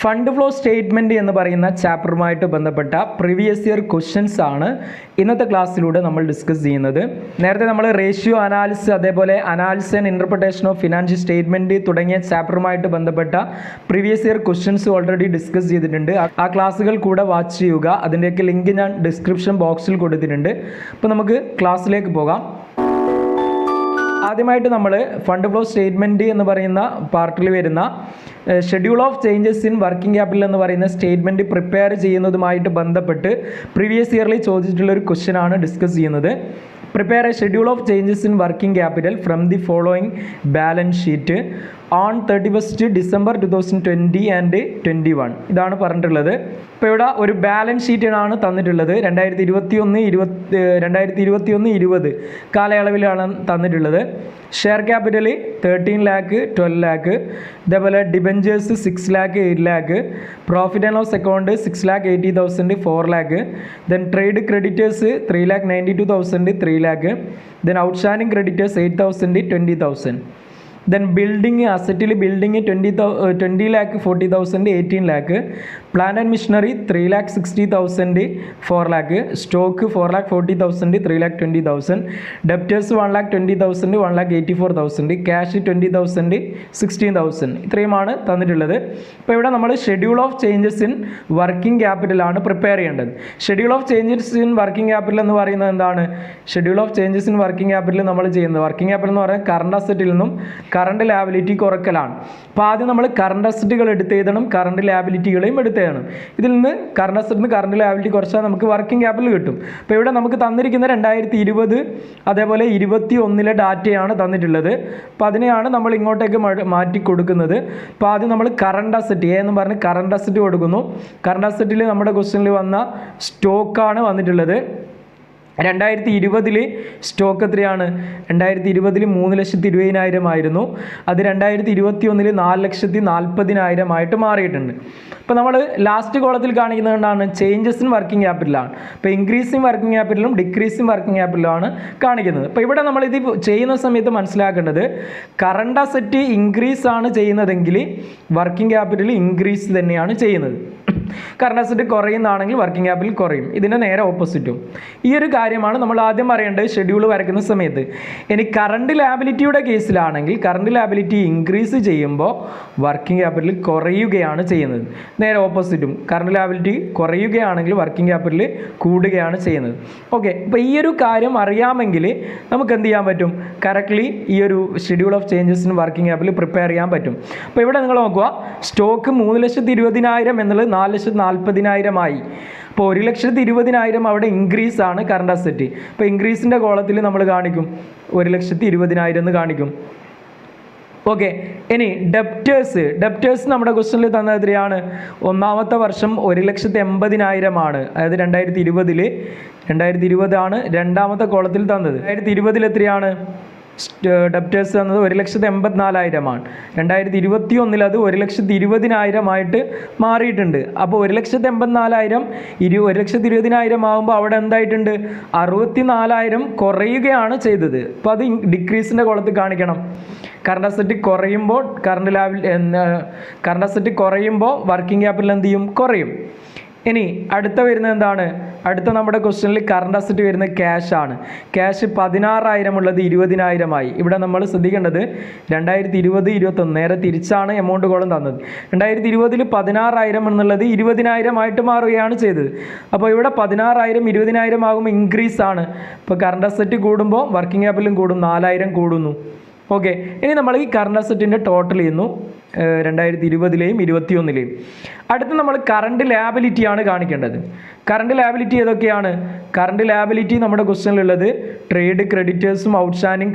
Fund flow statement എന്ന് പറയുന്ന ചാപ്റ്ററുമായിട്ട് ബന്ധപ്പെട്ട പ്രീവിയസ് ഇയർ ക്വസ്റ്റ്യൻസ് ആണ് ഇന്നത്തെ ക്ലാസ്സിലൂടെ നമ്മൾ ഡിസ്കസ് ചെയ്യുന്നത്. നേരത്തെ നമ്മൾ റേഷ്യോ അനാലിസിസ്, അതേപോലെ analysis and interpretation of financial statement തുടങ്ങിയ ചാപ്റ്ററുമായിട്ട് ബന്ധപ്പെട്ട previous year questions already discuss ചെയ്തിട്ടുണ്ട്. ആ ക്ലാസ്സുകൾ കൂടെ വാച്ച് ചെയ്യുക. അതിൻ്റെയൊക്കെ ലിങ്ക് ഞാൻ ഡിസ്ക്രിപ്ഷൻ ബോക്സിൽ കൊടുത്തിട്ടുണ്ട്. അപ്പോൾ നമുക്ക് ക്ലാസ്സിലേക്ക് പോകാം. ആദ്യമായിട്ട് നമ്മൾ ഫണ്ട് ഫ്ലോ സ്റ്റേറ്റ്മെൻറ്റ് എന്ന് പറയുന്ന പാർട്ടിൽ വരുന്ന schedule of changes in working capital എന്ന് പറയുന്ന സ്റ്റേറ്റ്മെൻറ്റ് പ്രിപ്പയർ ചെയ്യുന്നതുമായിട്ട് ബന്ധപ്പെട്ട് പ്രീവിയസ് ഇയറിൽ ചോദിച്ചിട്ടുള്ള ഒരു ക്വസ്റ്റ്യൻ ആണ് ഡിസ്കസ് ചെയ്യുന്നത്. Prepare A schedule of changes in working capital from the following balance sheet on 31 December 2020 and 21. ഇതാണ് പറഞ്ഞിട്ടുള്ളത്. ഇപ്പോൾ ഇവിടെ ഒരു ബാലൻസ് ഷീറ്റാണ് തന്നിട്ടുള്ളത്. 2021-20 കാലയളവിലാണ് തന്നിട്ടുള്ളത്. ഷെയർ ക്യാപിറ്റൽ 13 lakh 12 lakh, ഇതേപോലെ debentures 6 lakh 8 lakh, profit and loss account 6,80,000 4 lakh, then trade creditors 3,92,000 3 lakh, then outstanding creditors 8,000 20,000. Then building അസറ്റിൽ building 20 lakh 40,000 18 lakh, plant and machinery 3,60,000 4 lakh, stock 4,40,000 3,20,000, debtors 1,20,000 1,84,000, cash 20,000 16,000. ഇത്രയുമാണ് തന്നിട്ടുള്ളത്. ഇപ്പോൾ ഇവിടെ നമ്മൾ schedule of changes in working ക്യാപിറ്റലാണ് prepare ചെയ്യേണ്ടത്. Schedule of changes in working capital എന്ന് പറയുന്നത് എന്താണ്? Schedule of changes in working capital നമ്മൾ ചെയ്യുന്നത്, വർക്കിംഗ് ക്യാപിറ്റൽ എന്ന് പറയുന്നത് കറണ്ട് അസറ്റിൽ നിന്നും കറണ്ട് ലാബിലിറ്റി കുറക്കലാണ്. അപ്പോൾ ആദ്യം നമ്മൾ കറണ്ട് അസറ്റുകൾ എടുത്ത് എഴുതണം, കറണ്ട് ലാബിലിറ്റികളെയും എടുത്ത് എഴുതണം. ഇതിൽ നിന്ന് കറണ്ട് അസറ്റിൽ നിന്ന് കറണ്ട് ലാബിലിറ്റി കുറച്ചാൽ നമുക്ക് വർക്കിംഗ് ക്യാപിറ്റൽ കിട്ടും. അപ്പോൾ ഇവിടെ നമുക്ക് തന്നിരിക്കുന്ന 2020 അതേപോലെ 21 ഡാറ്റയാണ് തന്നിട്ടുള്ളത്. അപ്പോൾ അതിനെയാണ് നമ്മൾ ഇങ്ങോട്ടേക്ക് മാറ്റി കൊടുക്കുന്നത്. അപ്പോൾ ആദ്യം നമ്മൾ കറണ്ട് അസറ്റ് എന്ന് പറഞ്ഞ് കറണ്ട് അസറ്റ് കൊടുക്കുന്നു. കറണ്ട് അസറ്റിൽ നമ്മുടെ ക്വസ്റ്റ്യനിൽ വന്ന സ്റ്റോക്കാണ് വന്നിട്ടുള്ളത്. 2020 സ്റ്റോക്ക് എത്രയാണ്? 2020 3,20,000 ആയിരുന്നു. അത് 2021 4,40,000 ആയിട്ട് മാറിയിട്ടുണ്ട്. അപ്പോൾ നമ്മൾ ലാസ്റ്റ് കോളത്തിൽ കാണിക്കുന്നത് കൊണ്ടാണ് ചേഞ്ചസ് ഇൻ വർക്കിംഗ് ക്യാപിറ്റലാണ്. അപ്പോൾ ഇൻക്രീസ് ഇൻ വർക്കിംഗ് ക്യാപിറ്റലും ഡിക്രീസ് ഇൻ വർക്കിംഗ് ക്യാപിറ്റലുമാണ് കാണിക്കുന്നത്. അപ്പോൾ ഇവിടെ നമ്മൾ ഇത് ചെയ്യുന്ന സമയത്ത് മനസ്സിലാക്കേണ്ടത്, കറണ്ട് അസറ്റ് ഇൻക്രീസ് ആണ് ചെയ്യുന്നതെങ്കിൽ വർക്കിംഗ് ക്യാപിറ്റൽ ഇൻക്രീസ് തന്നെയാണ് ചെയ്യുന്നത്. കറണ്ട് അസറ്റ് കുറയുന്നതാണെങ്കിൽ വർക്കിംഗ് ക്യാപിറ്റൽ കുറയും. ഇതിൻ്റെ നേരെ ഓപ്പോസിറ്റും. ഈ ഒരു കാര്യമാണ് നമ്മൾ ആദ്യം അറിയേണ്ടത് ഷെഡ്യൂൾ വരയ്ക്കുന്ന സമയത്ത്. ഇനി കറണ്ട് ലാബിലിറ്റിയുടെ കേസിലാണെങ്കിൽ കറണ്ട് ലാബിലിറ്റി ഇൻക്രീസ് ചെയ്യുമ്പോൾ വർക്കിംഗ് ക്യാപിറ്റൽ കുറയുകയാണ് ചെയ്യുന്നത്. നേരെ ഓപ്പോസിറ്റും, കറണ്ട് ലാബിലിറ്റി കുറയുകയാണെങ്കിൽ വർക്കിംഗ് ക്യാപിറ്റൽ കൂടുകയാണ് ചെയ്യുന്നത്. ഓക്കെ, അപ്പോൾ ഈ ഒരു കാര്യം അറിയാമെങ്കിൽ നമുക്ക് എന്ത് ചെയ്യാൻ പറ്റും? കറക്റ്റ്ലി ഈ ഒരു schedule of changes in working capital prepare ചെയ്യാൻ പറ്റും. അപ്പോൾ ഇവിടെ നിങ്ങൾ നോക്കുക, സ്റ്റോക്ക് 3,20,000 എന്നുള്ളത് 4,40,000 ആയി. അപ്പോൾ 1,20,000 അവിടെ ഇൻക്രീസ് ആണ് കറണ്ട് അസറ്റ്. അപ്പോൾ ഇൻക്രീസിൻ്റെ കോളത്തിൽ നമ്മൾ കാണിക്കും 1,20,000 എന്ന് കാണിക്കും. ഓക്കെ, ഇനി ഡെപ്റ്റേഴ്സ് നമ്മുടെ ക്വസ്റ്റനിൽ തന്നത് എത്രയാണ്? ഒന്നാമത്തെ വർഷം 1,80,000 ആണ്. അതായത് 2020 ആണ് രണ്ടാമത്തെ കോളത്തിൽ തന്നത്. 2020 എത്രയാണ് ഡെപ്റ്റേഴ്സ് തന്നത്? 1,84,000 ആണ്. 2021 അത് 1,20,000 ആയിട്ട് മാറിയിട്ടുണ്ട്. അപ്പോൾ 1,84,000 1,20,000 ആകുമ്പോൾ അവിടെ എന്തായിട്ടുണ്ട്? 64,000 കുറയുകയാണ് ചെയ്തത്. അപ്പോൾ അത് ഡിക്രീസിൻ്റെ കോളത്തിൽ കാണിക്കണം. കറണ്ട് അസറ്റ് കുറയുമ്പോൾ കറണ്ട് അസറ്റ് കുറയുമ്പോൾ വർക്കിംഗ് ക്യാപിറ്റൽ എന്ത് ചെയ്യും? കുറയും. ഇനി അടുത്ത വരുന്നത് എന്താണ്? അടുത്ത നമ്മുടെ ക്വസ്റ്റ്യനിൽ കറണ്ട് അസറ്റ് വരുന്നത് ക്യാഷ് ആണ്. ക്യാഷ് 16,000 ഉള്ളത് 20,000 ആയി. ഇവിടെ നമ്മൾ ശ്രദ്ധിക്കേണ്ടത് 2020-21 നേരെ തിരിച്ചാണ് എമൗണ്ട് കോളം തന്നത്. 2020 16,000 എന്നുള്ളത് 20,000 ആയിട്ട് മാറുകയാണ് ചെയ്തത്. അപ്പോൾ ഇവിടെ 16,000 20,000 ആകുമ്പോൾ ഇൻക്രീസ് ആണ്. ഇപ്പോൾ കറണ്ട് അസറ്റ് കൂടുമ്പോൾ വർക്കിംഗ് ക്യാപിറ്റലും കൂടും, 4,000 കൂടുന്നു. ഓക്കെ, ഇനി നമ്മൾ ഈ കറണ്ട് അസറ്റിൻ്റെ ടോട്ടൽ ചെയ്യുന്നു 2020-ലെയും 2021-ലെയും. അടുത്ത് നമ്മൾ കറണ്ട് ലാബിലിറ്റിയാണ് കാണിക്കേണ്ടത്. കറണ്ട് ലാബിലിറ്റി ഏതൊക്കെയാണ്? കറണ്ട് ലാബിലിറ്റി നമ്മുടെ ക്വസ്റ്റ്യനിലുള്ളത് ട്രേഡ് ക്രെഡിറ്റേഴ്സും ഔട്ട്സ്റ്റാൻഡിങ്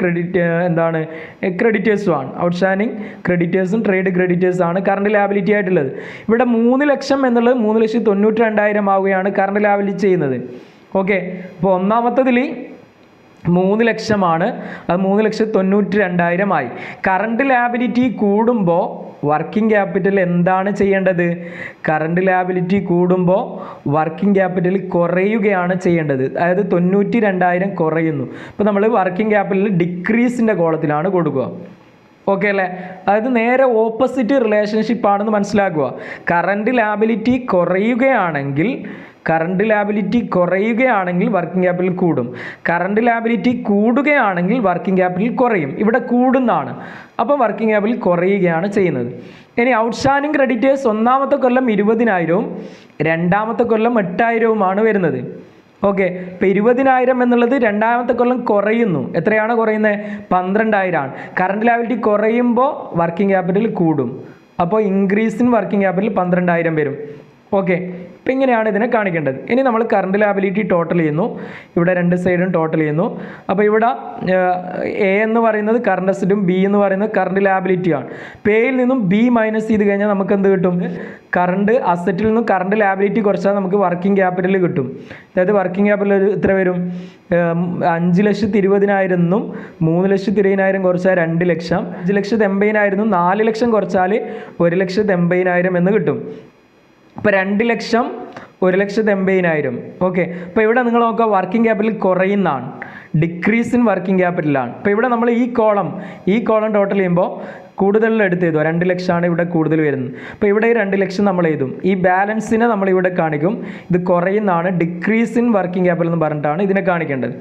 ക്രെഡിറ്റേഴ്സുമാണ്. ഔട്ട്സ്റ്റാൻഡിങ് ക്രെഡിറ്റേഴ്സും ട്രേഡ് ക്രെഡിറ്റേഴ്സാണ് കറണ്ട് ലാബിലിറ്റി ആയിട്ടുള്ളത്. ഇവിടെ 3 ലക്ഷം എന്നുള്ളത് 3,92,000 ആവുകയാണ് കറണ്ട് ലാബിലിറ്റി ചെയ്യുന്നത്. ഓക്കെ, അപ്പോൾ ഒന്നാമത്തതിൽ 3 ലക്ഷമാണ്, അത് 3,92,000 ആയി. കറണ്ട് ലാബിലിറ്റി കൂടുമ്പോൾ വർക്കിംഗ് ക്യാപിറ്റൽ എന്താണ് ചെയ്യേണ്ടത്? കറണ്ട് ലാബിലിറ്റി കൂടുമ്പോൾ വർക്കിംഗ് ക്യാപിറ്റൽ കുറയുകയാണ് ചെയ്യേണ്ടത്. അതായത് 92,000 കുറയുന്നു. അപ്പോൾ നമ്മൾ വർക്കിംഗ് ക്യാപിറ്റൽ ഡിക്രീസിൻ്റെ കോളത്തിലാണ് കൊടുക്കുക. ഓക്കെ അല്ലേ? അതായത് നേരെ ഓപ്പോസിറ്റ് റിലേഷൻഷിപ്പ് ആണെന്ന് മനസ്സിലാക്കുക. കറണ്ട് ലാബിലിറ്റി കുറയുകയാണെങ്കിൽ വർക്കിംഗ് ക്യാപിറ്റൽ കൂടും, കറണ്ട് ലാബിലിറ്റി കൂടുകയാണെങ്കിൽ വർക്കിംഗ് ക്യാപിറ്റൽ കുറയും. ഇവിടെ കൂടുന്നതാണ്, അപ്പോൾ വർക്കിംഗ് ക്യാപിറ്റൽ കുറയുകയാണ് ചെയ്യുന്നത്. ഇനി ഔട്ട്സ്റ്റാൻഡിങ് ക്രെഡിറ്റേഴ്സ് ഒന്നാമത്തെ കൊല്ലം 20,000 രണ്ടാമത്തെ കൊല്ലം 8,000 വരുന്നത്. ഓക്കെ, ഇപ്പോൾ 20,000 എന്നുള്ളത് രണ്ടാമത്തെ കൊല്ലം കുറയുന്നു. എത്രയാണ് കുറയുന്നത്? 12,000 കറണ്ട് ലാബിലിറ്റി കുറയുമ്പോൾ വർക്കിംഗ് ക്യാപിറ്റൽ കൂടും, അപ്പോൾ ഇൻക്രീസ് ഇൻ വർക്കിംഗ് ക്യാപിറ്റൽ 12,000 വരും. ഓക്കെ, അപ്പോൾ ഇങ്ങനെയാണ് ഇതിനെ കാണിക്കേണ്ടത്. ഇനി നമ്മൾ കറണ്ട് ലാബിലിറ്റി ടോട്ടൽ ചെയ്യുന്നു, ഇവിടെ രണ്ട് സൈഡും ടോട്ടൽ ചെയ്യുന്നു. അപ്പോൾ ഇവിടെ എ എന്ന് പറയുന്നത് കറണ്ട് അസറ്റും ബി എന്ന് പറയുന്നത് കറണ്ട് ലാബിലിറ്റിയാണ്. പേയിൽ നിന്നും ബി മൈനസ് ചെയ്ത് കഴിഞ്ഞാൽ നമുക്ക് എന്ത് കിട്ടും? കറണ്ട് അസറ്റിൽ നിന്നും കറണ്ട് ലാബിലിറ്റി കുറച്ചാൽ നമുക്ക് വർക്കിംഗ് ക്യാപിറ്റൽ കിട്ടും. അതായത് വർക്കിംഗ് ക്യാപിറ്റൽ എത്ര വരും? 5,20,000 നിന്നും 3,20,000 കുറച്ചാൽ 2 ലക്ഷം, 5,80,000 നിന്നും 4 ലക്ഷം കുറച്ചാൽ 1,80,000 എന്ന് കിട്ടും. ഇപ്പോൾ 2 ലക്ഷം 1,80,000. ഓക്കെ, അപ്പോൾ ഇവിടെ നിങ്ങൾ നോക്കുക, വർക്കിംഗ് ക്യാപിറ്റൽ കുറയുന്നതാണ്, ഡിക്രീസ് ഇൻ വർക്കിംഗ് ക്യാപിറ്റലാണ്. അപ്പോൾ ഇവിടെ നമ്മൾ ഈ കോളം ടോട്ടൽ ചെയ്യുമ്പോൾ കൂടുതൽ എടുത്ത് എഴുതുക. 2 ലക്ഷമാണ് ഇവിടെ കൂടുതൽ വരുന്നത്. അപ്പോൾ ഇവിടെ 2 ലക്ഷം നമ്മൾ എഴുതും. ഈ ബാലൻസിനെ നമ്മൾ ഇവിടെ കാണിക്കും. ഇത് കുറയുന്നതാണ്, ഡിക്രീസ് ഇൻ വർക്കിംഗ് ക്യാപിറ്റൽ എന്ന് പറഞ്ഞിട്ടാണ് ഇതിനെ കാണിക്കേണ്ടത്.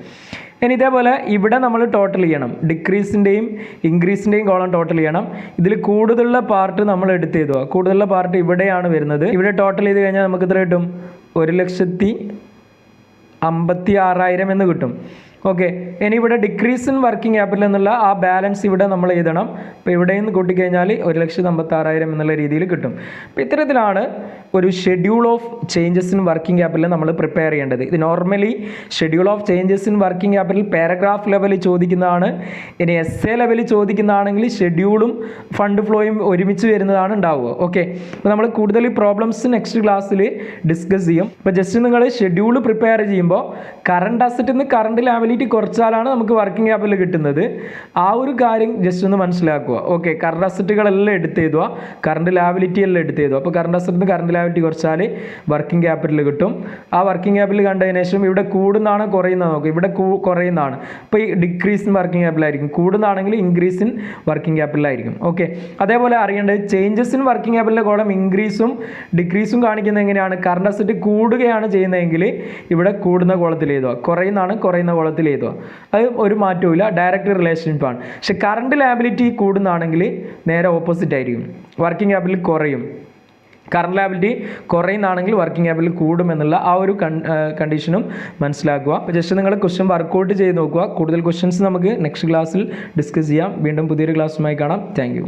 ഇനി ഇതേപോലെ ഇവിടെ നമ്മൾ ടോട്ടൽ ചെയ്യണം, ഡിക്രീസിൻ്റെയും ഇൻക്രീസിൻ്റെയും കോളം ടോട്ടൽ ചെയ്യണം. ഇതിൽ കൂടുതലുള്ള പാർട്ട് നമ്മൾ എടുത്ത് എഴുതുക. കൂടുതലുള്ള പാർട്ട് ഇവിടെയാണ് വരുന്നത്. ഇവിടെ ടോട്ടൽ ചെയ്ത് കഴിഞ്ഞാൽ നമുക്ക് എത്ര കിട്ടും? 1,56,000 എന്ന് കിട്ടും. ഓക്കെ, ഇനി ഇവിടെ ഡിക്രീസ് ഇൻ വർക്കിംഗ് ക്യാപിറ്റൽ എന്നുള്ള ആ ബാലൻസ് ഇവിടെ നമ്മൾ എഴുതണം. അപ്പോൾ ഇവിടെ നിന്ന് കൂട്ടിക്കഴിഞ്ഞാൽ 1,56,000 എന്നുള്ള രീതിയിൽ കിട്ടും. അപ്പോൾ ഇത്തരത്തിലാണ് ഒരു schedule of changes in working capital നമ്മൾ പ്രിപ്പയർ ചെയ്യേണ്ടത്. ഇത് normally schedule of changes in working capital paragraph ലെവലിൽ ചോദിക്കുന്നതാണ്. ഇനി എസ് എ ലെവലിൽ ചോദിക്കുന്നതാണെങ്കിൽ ഷെഡ്യൂളും ഫണ്ട് ഫ്ലോയും ഒരുമിച്ച് വരുന്നതാണ് ഉണ്ടാവുക. ഓക്കെ, അപ്പോൾ നമ്മൾ കൂടുതൽ പ്രോബ്ലംസ് നെക്സ്റ്റ് ക്ലാസ്സിൽ ഡിസ്കസ് ചെയ്യും. അപ്പോൾ ജസ്റ്റ് നിങ്ങൾ ഷെഡ്യൂൾ പ്രിപ്പയർ ചെയ്യുമ്പോൾ കറണ്ട് അസറ്റിൽ നിന്ന് കറണ്ട് ലാബിലിറ്റി കുറച്ചാലാണ് നമുക്ക് വർക്കിംഗ് ക്യാപിറ്റൽ കിട്ടുന്നത്. ആ ഒരു കാര്യം ജസ്റ്റ് ഒന്ന് മനസ്സിലാക്കുക. ഓക്കെ, കറണ്ട് അസറ്റുകളെല്ലാം എടുത്ത് എഴുതുക, കറണ്ട് ലാബിലിറ്റി എല്ലാം എടുത്ത് എഴുതുക. അപ്പോൾ കറണ്ട് അസറ്റിൽ നിന്ന് കറണ്ട് ലാബിലിറ്റി കുറച്ചാൽ വർക്കിംഗ് ക്യാപിറ്റൽ കിട്ടും. ആ വർക്കിംഗ് ക്യാപിറ്റൽ കണ്ടതിന് ശേഷം ഇവിടെ കൂടുന്നതാണോ കുറയുന്നത് നോക്കുക. ഇവിടെ കുറയുന്നതാണ്, അപ്പോൾ ഈ ഡിക്രീസ് ഇൻ വർക്കിംഗ് ക്യാപിറ്റൽ ആയിരിക്കും. കൂടുന്നതാണെങ്കിൽ ഇൻക്രീസ് ഇൻ വർക്കിംഗ് ക്യാപിറ്റൽ ആയിരിക്കും. ഓക്കെ, അതേപോലെ അറിയേണ്ടത് ചേഞ്ചസ് ഇൻ വർക്കിംഗ് ക്യാപിറ്റലിൻ്റെ കോളം ഇൻക്രീസും ഡിക്രീസും കാണിക്കുന്നത് എങ്ങനെയാണ്? കറണ്ട് അസറ്റ് കൂടുകയാണ് ചെയ്യുന്നതെങ്കിൽ ഇവിടെ കൂടുന്ന കോളത്തിൽ എഴുതുക, കുറയുന്ന കോളത്തിൽ എഴുതുക. അത് ഒരു മാറ്റവും ഡയറക്റ്റ് റിലേഷൻഷിപ്പാണ്. പക്ഷെ കറണ്ട് ലാബിലിറ്റി കൂടുന്നതാണെങ്കിൽ നേരെ ഓപ്പോസിറ്റ് ആയിരിക്കും, വർക്കിംഗ് ക്യാപിറ്റൽ കുറയും. കറണ്ട് ലാബിലിറ്റി കുറയുന്നതാണെങ്കിൽ വർക്കിംഗ് ക്യാപിറ്റൽ കൂടും എന്നുള്ള ആ ഒരു കണ്ടീഷനും മനസ്സിലാക്കുക. അപ്പോൾ ജസ്റ്റ് നിങ്ങൾ ക്വസ്റ്റ്യൻ വർക്കൗട്ട് ചെയ്ത് നോക്കുക. കൂടുതൽ ക്വസ്റ്റ്യൻസ് നമുക്ക് നെക്സ്റ്റ് ക്ലാസ്സിൽ ഡിസ്കസ് ചെയ്യാം. വീണ്ടും പുതിയൊരു ക്ലാസ്സുമായി കാണാം. Thank you.